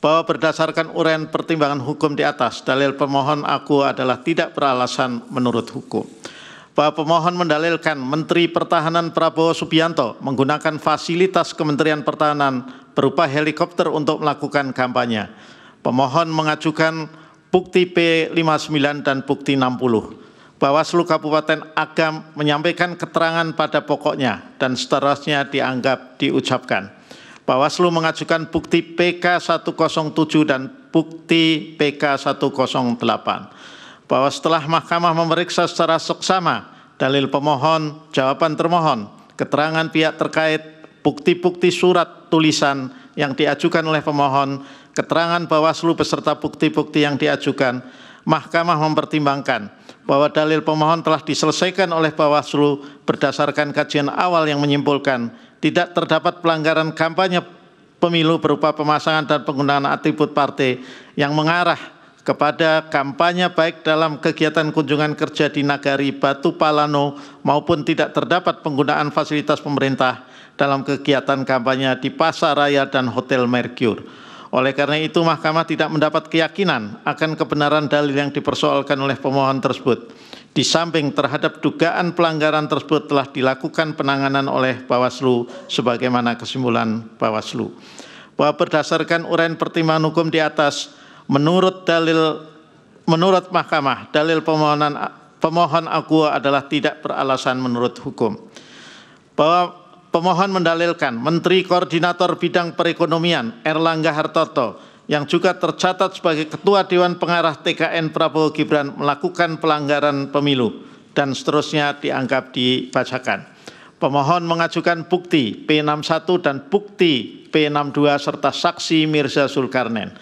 bahwa berdasarkan uraian pertimbangan hukum di atas, dalil pemohon aku adalah tidak beralasan menurut hukum. Bahwa pemohon mendalilkan Menteri Pertahanan Prabowo Subianto menggunakan fasilitas Kementerian Pertahanan berupa helikopter untuk melakukan kampanye. Pemohon mengajukan bukti P59 dan bukti 60. Bawaslu Kabupaten Agam menyampaikan keterangan pada pokoknya dan seterusnya dianggap diucapkan. Bawaslu mengajukan bukti PK 107 dan bukti PK 108. Bahwa setelah mahkamah memeriksa secara seksama dalil pemohon, jawaban termohon, keterangan pihak terkait, bukti-bukti surat tulisan yang diajukan oleh pemohon, keterangan Bawaslu beserta bukti-bukti yang diajukan, mahkamah mempertimbangkan bahwa dalil pemohon telah diselesaikan oleh Bawaslu berdasarkan kajian awal yang menyimpulkan tidak terdapat pelanggaran kampanye pemilu berupa pemasangan dan penggunaan atribut partai yang mengarah kepada kampanye baik dalam kegiatan kunjungan kerja di Nagari Batu Palano maupun tidak terdapat penggunaan fasilitas pemerintah dalam kegiatan kampanye di Pasar Raya dan Hotel Mercure. Oleh karena itu, mahkamah tidak mendapat keyakinan akan kebenaran dalil yang dipersoalkan oleh pemohon tersebut. Di samping terhadap dugaan pelanggaran tersebut telah dilakukan penanganan oleh Bawaslu sebagaimana kesimpulan Bawaslu. Bahwa berdasarkan uraian pertimbangan hukum di atas, menurut mahkamah, dalil pemohon aku adalah tidak beralasan menurut hukum. Bahwa pemohon mendalilkan Menteri Koordinator Bidang Perekonomian Erlangga Hartarto yang juga tercatat sebagai Ketua Dewan Pengarah TKN Prabowo Gibran melakukan pelanggaran pemilu dan seterusnya dianggap dibacakan. Pemohon mengajukan bukti P61 dan bukti P62 serta saksi Mirza Zulkarnain.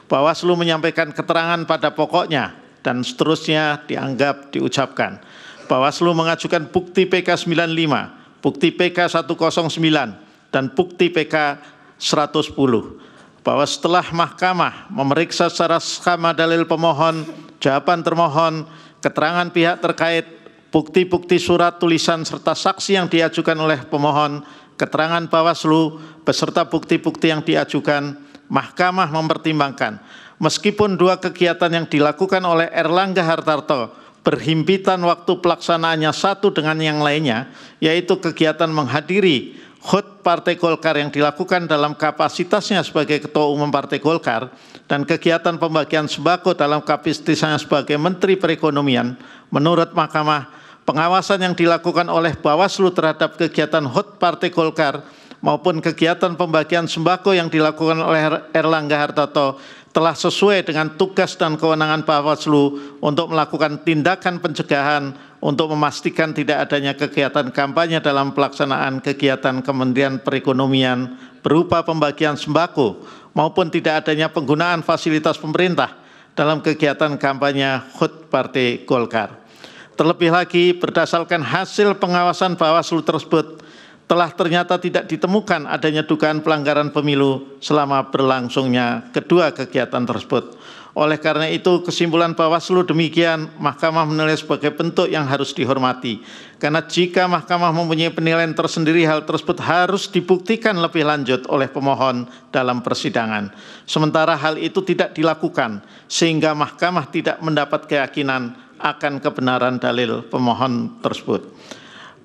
Bawaslu menyampaikan keterangan pada pokoknya dan seterusnya dianggap diucapkan. Bawaslu mengajukan bukti PK 95, bukti PK 109 dan bukti PK 110. Bahwa setelah mahkamah memeriksa secara seksama dalil pemohon, jawaban termohon, keterangan pihak terkait, bukti-bukti surat tulisan serta saksi yang diajukan oleh pemohon, keterangan Bawaslu beserta bukti-bukti yang diajukan, mahkamah mempertimbangkan meskipun dua kegiatan yang dilakukan oleh Erlangga Hartarto berhimpitan waktu pelaksanaannya satu dengan yang lainnya, yaitu kegiatan menghadiri HUT Partai Golkar yang dilakukan dalam kapasitasnya sebagai Ketua Umum Partai Golkar dan kegiatan pembagian sembako dalam kapasitasnya sebagai Menteri Perekonomian, menurut mahkamah, pengawasan yang dilakukan oleh Bawaslu terhadap kegiatan HUT Partai Golkar maupun kegiatan pembagian sembako yang dilakukan oleh Erlangga Hartarto telah sesuai dengan tugas dan kewenangan Bawaslu untuk melakukan tindakan pencegahan untuk memastikan tidak adanya kegiatan kampanye dalam pelaksanaan kegiatan Kementerian Perekonomian berupa pembagian sembako maupun tidak adanya penggunaan fasilitas pemerintah dalam kegiatan kampanye HUT Partai Golkar. Terlebih lagi, berdasarkan hasil pengawasan Bawaslu tersebut, telah ternyata tidak ditemukan adanya dugaan pelanggaran pemilu selama berlangsungnya kedua kegiatan tersebut. Oleh karena itu, kesimpulan Bawaslu demikian, mahkamah menilai sebagai bentuk yang harus dihormati. Karena jika mahkamah mempunyai penilaian tersendiri, hal tersebut harus dibuktikan lebih lanjut oleh pemohon dalam persidangan. Sementara hal itu tidak dilakukan, sehingga mahkamah tidak mendapat keyakinan akan kebenaran dalil pemohon tersebut.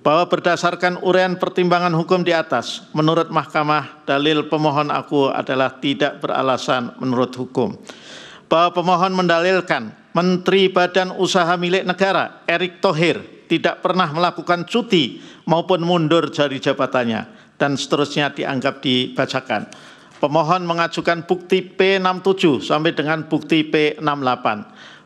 Bahwa berdasarkan uraian pertimbangan hukum di atas, menurut mahkamah, dalil pemohon aku adalah tidak beralasan menurut hukum. Bahwa pemohon mendalilkan Menteri Badan Usaha Milik Negara Erick Thohir tidak pernah melakukan cuti maupun mundur dari jabatannya dan seterusnya dianggap dibacakan. Pemohon mengajukan bukti P67 sampai dengan bukti P68.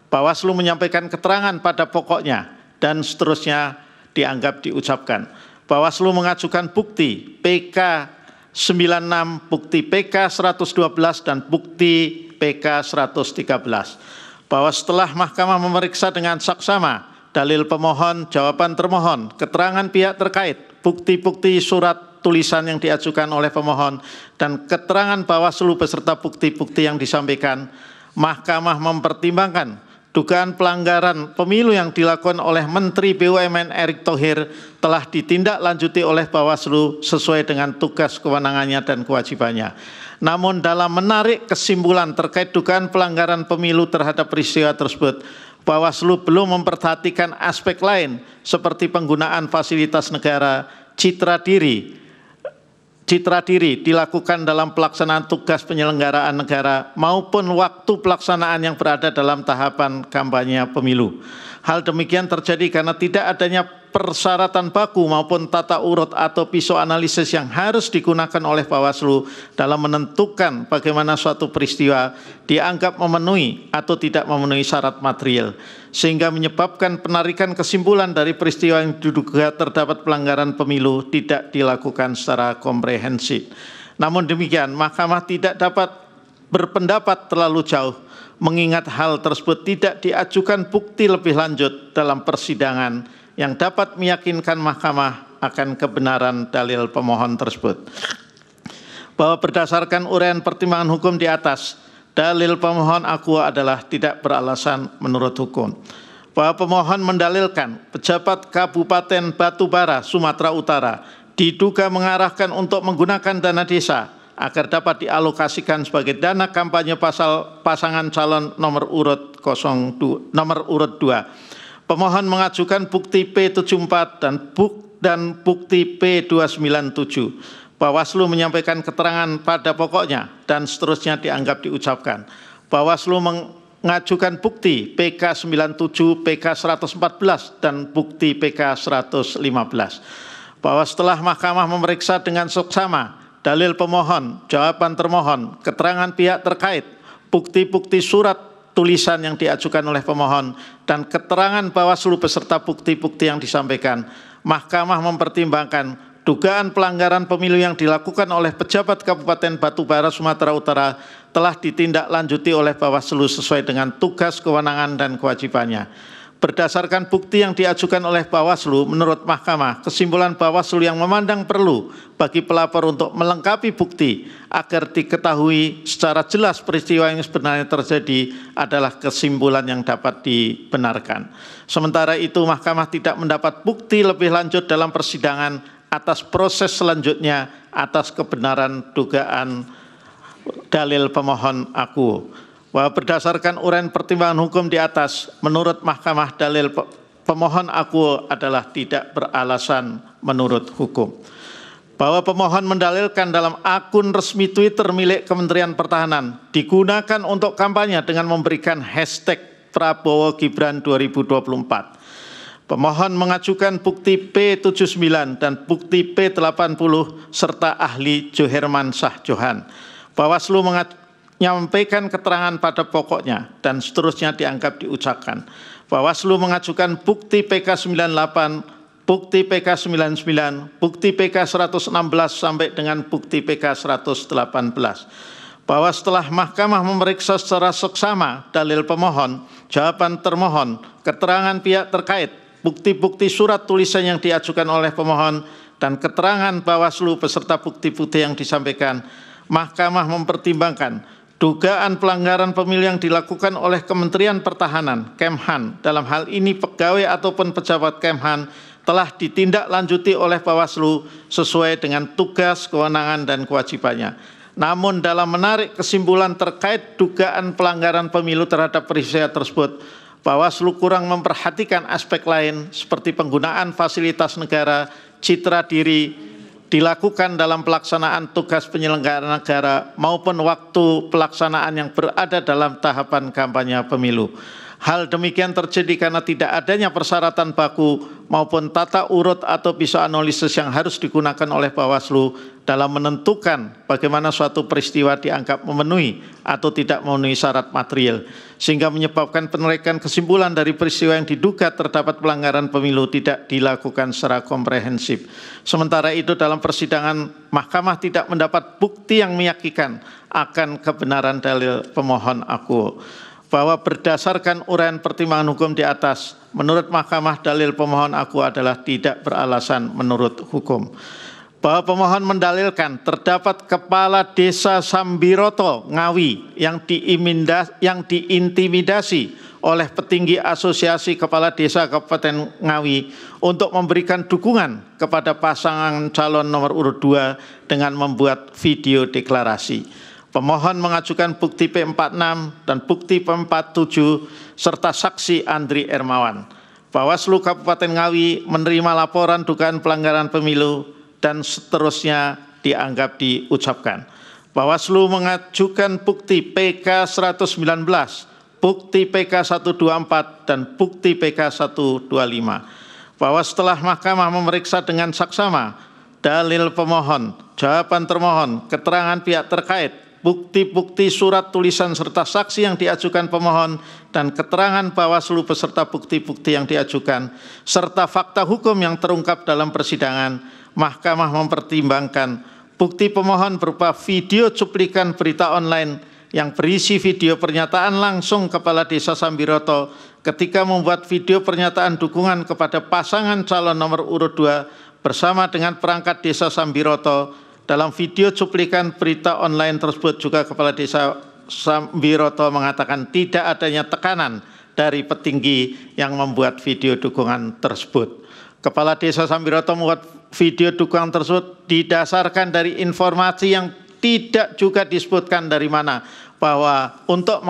Bawaslu menyampaikan keterangan pada pokoknya dan seterusnya dianggap diucapkan. Bawaslu mengajukan bukti PK 96, bukti PK 112 dan bukti PK 113. Bahwa setelah mahkamah memeriksa dengan saksama dalil pemohon, jawaban termohon, keterangan pihak terkait, bukti-bukti surat tulisan yang diajukan oleh pemohon dan keterangan Bawaslu beserta bukti-bukti yang disampaikan, mahkamah mempertimbangkan dugaan pelanggaran pemilu yang dilakukan oleh Menteri BUMN Erick Thohir telah ditindaklanjuti oleh Bawaslu sesuai dengan tugas kewenangannya dan kewajibannya. Namun dalam menarik kesimpulan terkait dugaan pelanggaran pemilu terhadap peristiwa tersebut, Bawaslu belum memperhatikan aspek lain seperti penggunaan fasilitas negara, citra diri dilakukan dalam pelaksanaan tugas penyelenggaraan negara maupun waktu pelaksanaan yang berada dalam tahapan kampanye pemilu. Hal demikian terjadi karena tidak adanya persyaratan baku maupun tata urut atau pisau analisis yang harus digunakan oleh Bawaslu dalam menentukan bagaimana suatu peristiwa dianggap memenuhi atau tidak memenuhi syarat material, sehingga menyebabkan penarikan kesimpulan dari peristiwa yang diduga terdapat pelanggaran pemilu tidak dilakukan secara komprehensif. Namun demikian, Mahkamah tidak dapat berpendapat terlalu jauh, mengingat hal tersebut tidak diajukan bukti lebih lanjut dalam persidangan yang dapat meyakinkan Mahkamah akan kebenaran dalil pemohon tersebut. Bahwa berdasarkan uraian pertimbangan hukum di atas, dalil pemohon akuo adalah tidak beralasan menurut hukum. Bahwa pemohon mendalilkan pejabat Kabupaten Batubara, Sumatera Utara diduga mengarahkan untuk menggunakan dana desa agar dapat dialokasikan sebagai dana kampanye pasangan calon nomor urut 2. Pemohon mengajukan bukti P74 dan bukti P297. Bawaslu menyampaikan keterangan pada pokoknya dan seterusnya dianggap diucapkan. Bawaslu mengajukan bukti PK97, PK114 dan bukti PK115. Bahwa setelah Mahkamah memeriksa dengan seksama dalil pemohon, jawaban termohon, keterangan pihak terkait, bukti-bukti surat tulisan yang diajukan oleh pemohon, dan keterangan Bawaslu beserta bukti-bukti yang disampaikan, Mahkamah mempertimbangkan dugaan pelanggaran pemilu yang dilakukan oleh pejabat Kabupaten Batubara, Sumatera Utara telah ditindaklanjuti oleh Bawaslu sesuai dengan tugas, kewenangan, dan kewajibannya. Berdasarkan bukti yang diajukan oleh Bawaslu, menurut Mahkamah, kesimpulan Bawaslu yang memandang perlu bagi pelapor untuk melengkapi bukti agar diketahui secara jelas peristiwa yang sebenarnya terjadi adalah kesimpulan yang dapat dibenarkan. Sementara itu, Mahkamah tidak mendapat bukti lebih lanjut dalam persidangan atas proses selanjutnya atas kebenaran dugaan dalil pemohon akuo. Bahwa berdasarkan uraian pertimbangan hukum di atas, menurut Mahkamah dalil pemohon akuo adalah tidak beralasan menurut hukum. Bahwa pemohon mendalilkan dalam akun resmi Twitter milik Kementerian Pertahanan digunakan untuk kampanye dengan memberikan hashtag Prabowo Gibran 2024. Pemohon mengajukan bukti P79 dan bukti P80 serta ahli Joherman Shah Johan. Bawaslu menyampaikan keterangan pada pokoknya dan seterusnya dianggap diucapkan. Bawaslu mengajukan bukti PK98, bukti PK99, bukti PK116 sampai dengan bukti PK118. Bahwa setelah Mahkamah memeriksa secara seksama dalil pemohon, jawaban termohon, keterangan pihak terkait, bukti-bukti surat tulisan yang diajukan oleh pemohon, dan keterangan Bawaslu beserta bukti-bukti yang disampaikan, Mahkamah mempertimbangkan dugaan pelanggaran pemilu yang dilakukan oleh Kementerian Pertahanan, Kemhan, dalam hal ini pegawai ataupun pejabat Kemhan, telah ditindaklanjuti oleh Bawaslu sesuai dengan tugas, kewenangan, dan kewajibannya. Namun dalam menarik kesimpulan terkait dugaan pelanggaran pemilu terhadap peristiwa tersebut, Bawaslu kurang memperhatikan aspek lain seperti penggunaan fasilitas negara, citra diri, dilakukan dalam pelaksanaan tugas penyelenggara negara maupun waktu pelaksanaan yang berada dalam tahapan kampanye pemilu. Hal demikian terjadi karena tidak adanya persyaratan baku maupun tata urut atau pisau analisis yang harus digunakan oleh Bawaslu dalam menentukan bagaimana suatu peristiwa dianggap memenuhi atau tidak memenuhi syarat material, sehingga menyebabkan penarikan kesimpulan dari peristiwa yang diduga terdapat pelanggaran pemilu tidak dilakukan secara komprehensif. Sementara itu dalam persidangan, Mahkamah tidak mendapat bukti yang meyakinkan akan kebenaran dalil pemohon akuo. Bahwa berdasarkan uraian pertimbangan hukum di atas, menurut Mahkamah dalil pemohon akuo adalah tidak beralasan menurut hukum. Bahwa pemohon mendalilkan terdapat kepala desa Sambiroto, Ngawi, yang diintimidasi oleh petinggi Asosiasi Kepala Desa Kabupaten Ngawi untuk memberikan dukungan kepada pasangan calon nomor urut 2 dengan membuat video deklarasi. Pemohon mengajukan bukti P46 dan bukti P47 serta saksi Andri Ermawan. Bawaslu Kabupaten Ngawi menerima laporan dugaan pelanggaran pemilu dan seterusnya dianggap diucapkan. Bawaslu mengajukan bukti PK 119, bukti PK 124, dan bukti PK 125. Bahwa setelah mahkamah memeriksa dengan saksama dalil pemohon, jawaban termohon, keterangan pihak terkait, bukti-bukti surat tulisan serta saksi yang diajukan pemohon, dan keterangan Bawaslu beserta bukti-bukti yang diajukan, serta fakta hukum yang terungkap dalam persidangan, mahkamah mempertimbangkan bukti pemohon berupa video cuplikan berita online yang berisi video pernyataan langsung Kepala Desa Sambiroto ketika membuat video pernyataan dukungan kepada pasangan calon nomor urut 2 bersama dengan perangkat Desa Sambiroto. Dalam video cuplikan berita online tersebut juga Kepala Desa Sambiroto mengatakan tidak adanya tekanan dari petinggi yang membuat video dukungan tersebut. Kepala Desa Sambiroto membuat video dukungan tersebut didasarkan dari informasi yang tidak juga disebutkan dari mana, bahwa untuk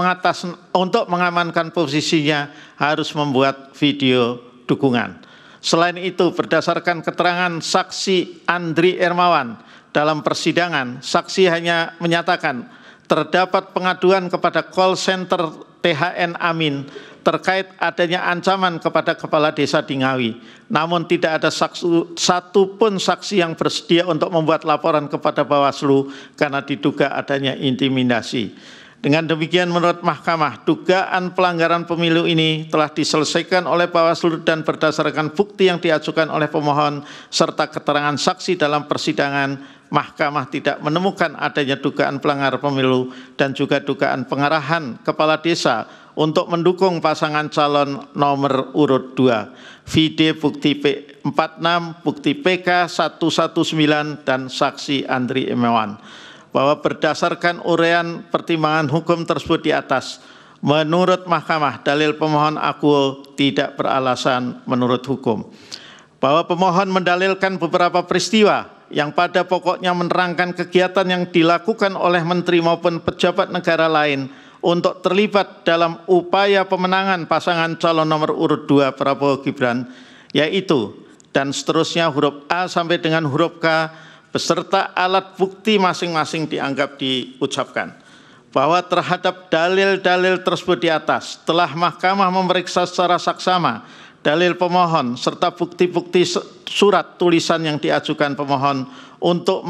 mengamankan posisinya harus membuat video dukungan. Selain itu, berdasarkan keterangan saksi Andri Ermawan dalam persidangan, saksi hanya menyatakan terdapat pengaduan kepada call center THN Amin terkait adanya ancaman kepada kepala desa di Ngawi. Namun tidak ada satupun saksi yang bersedia untuk membuat laporan kepada Bawaslu karena diduga adanya intimidasi. Dengan demikian menurut mahkamah, dugaan pelanggaran pemilu ini telah diselesaikan oleh Bawaslu dan berdasarkan bukti yang diajukan oleh pemohon serta keterangan saksi dalam persidangan, mahkamah tidak menemukan adanya dugaan pelanggaran pemilu dan juga dugaan pengarahan kepala desa untuk mendukung pasangan calon nomor urut 2. Video bukti P46, bukti PK 119 dan saksi Andri Ermawan. Bahwa berdasarkan uraian pertimbangan hukum tersebut di atas, menurut mahkamah dalil pemohon akuo tidak beralasan menurut hukum. Bahwa pemohon mendalilkan beberapa peristiwa yang pada pokoknya menerangkan kegiatan yang dilakukan oleh menteri maupun pejabat negara lain untuk terlibat dalam upaya pemenangan pasangan calon nomor urut 2 Prabowo Gibran, yaitu dan seterusnya huruf A sampai dengan huruf K beserta alat bukti masing-masing dianggap diucapkan. Bahwa terhadap dalil-dalil tersebut di atas, telah mahkamah memeriksa secara saksama dalil pemohon serta bukti-bukti surat tulisan yang diajukan pemohon untuk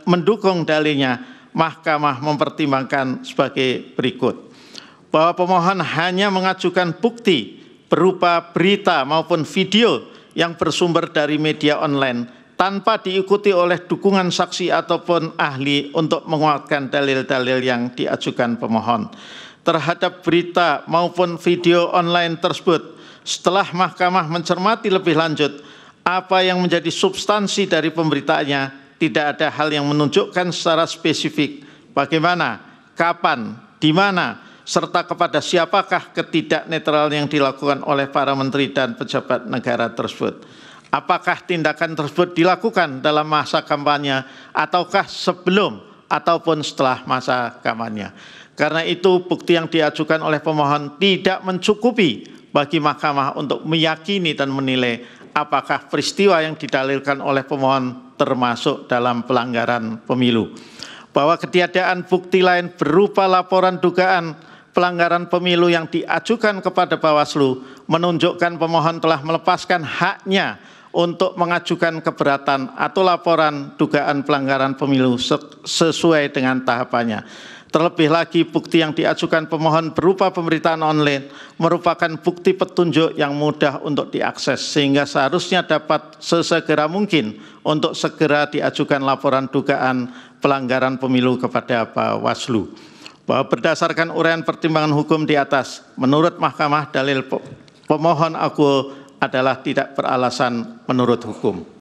mendukung dalilnya, mahkamah mempertimbangkan sebagai berikut. Bahwa pemohon hanya mengajukan bukti berupa berita maupun video yang bersumber dari media online tanpa diikuti oleh dukungan saksi ataupun ahli untuk menguatkan dalil-dalil yang diajukan pemohon. Terhadap berita maupun video online tersebut, setelah mahkamah mencermati lebih lanjut apa yang menjadi substansi dari pemberitaannya, tidak ada hal yang menunjukkan secara spesifik bagaimana, kapan, di mana, serta kepada siapakah ketidaknetralan yang dilakukan oleh para menteri dan pejabat negara tersebut. Apakah tindakan tersebut dilakukan dalam masa kampanye ataukah sebelum ataupun setelah masa kampanye. Karena itu bukti yang diajukan oleh pemohon tidak mencukupi bagi mahkamah untuk meyakini dan menilai apakah peristiwa yang didalilkan oleh pemohon termasuk dalam pelanggaran pemilu. Bahwa ketiadaan bukti lain berupa laporan dugaan pelanggaran pemilu yang diajukan kepada Bawaslu menunjukkan pemohon telah melepaskan haknya untuk mengajukan keberatan atau laporan dugaan pelanggaran pemilu sesuai dengan tahapannya. Terlebih lagi bukti yang diajukan pemohon berupa pemberitaan online merupakan bukti petunjuk yang mudah untuk diakses sehingga seharusnya dapat sesegera mungkin untuk segera diajukan laporan dugaan pelanggaran pemilu kepada Bawaslu. Bahwa berdasarkan uraian pertimbangan hukum di atas, menurut mahkamah dalil pemohon akuo adalah tidak beralasan menurut hukum.